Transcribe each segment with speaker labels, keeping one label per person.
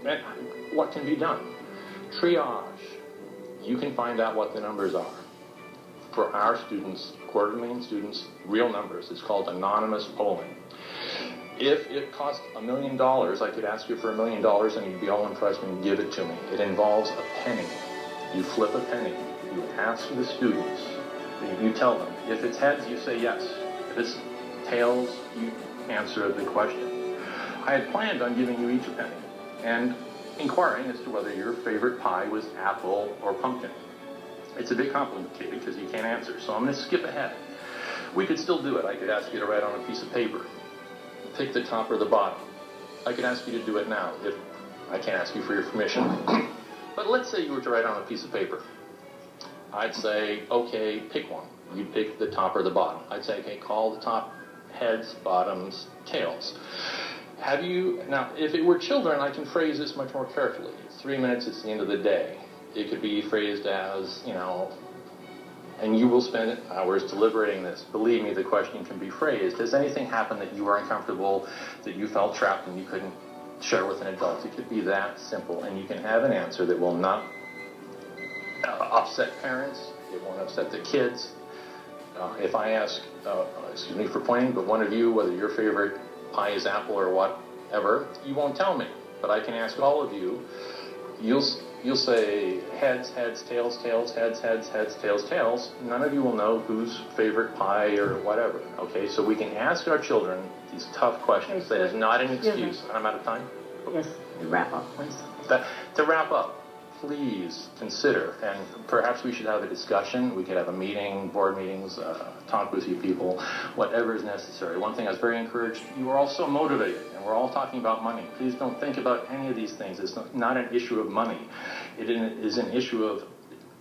Speaker 1: And what can be done? Triage. You can find out what the numbers are. For our students, 250,000 students, real numbers. It's called anonymous polling. If it cost $1 million, I could ask you for $1 million and you'd be all impressed and give it to me. It involves a penny. You flip a penny. You ask the students. You tell them. If it's heads, you say yes. If it's tails, you answer the question. I had planned on giving you each a penny and inquiring as to whether your favorite pie was apple or pumpkin. It's a bit complicated because you can't answer, so I'm going to skip ahead. We could still do it. I could ask you to write on a piece of paper. Pick the top or the bottom. I could ask you to do it now if I can't ask you for your permission. But let's say you were to write on a piece of paper. I'd say, okay, pick one. You pick the top or the bottom. I'd say, okay, call the top heads, bottoms, tails. Have you, now, if it were children, I can phrase this much more carefully. 3 minutes, it's the end of the day. It could be phrased as, and you will spend hours deliberating this. Believe me, the question can be phrased. Has anything happened that you were uncomfortable, that you felt trapped and you couldn't share with an adult? It could be that simple, and you can have an answer that will not upset parents. It won't upset the kids. If I ask, excuse me for pointing, but one of you, whether your favorite pie is apple or whatever, you won't tell me. But I can ask all of you. You'll say heads, heads, tails, tails, heads, heads, heads, tails, tails. None of you will know whose favorite pie or whatever. Okay, so we can ask our children these tough questions. That is not an excuse. And I'm out of time?
Speaker 2: Yes, wrap up, please.
Speaker 1: To wrap up, please consider, and perhaps we should have a discussion. We could have a meeting, board meetings, talk with you people, whatever is necessary. One thing I was very encouraged, you are all so motivated, and we're all talking about money. Please don't think about any of these things. It's not an issue of money. It is an issue of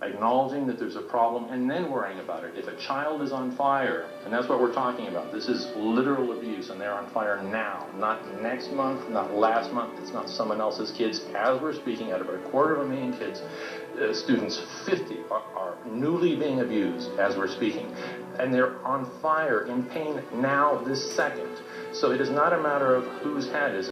Speaker 1: acknowledging that there's a problem and then worrying about it. If a child is on fire, and that's what we're talking about, this is literal abuse, and they're on fire now, not next month, not last month, it's not someone else's kids. As we're speaking, out of our 250,000 kids, students, 50 are newly being abused as we're speaking, and they're on fire in pain now, this second. So it is not a matter of whose head is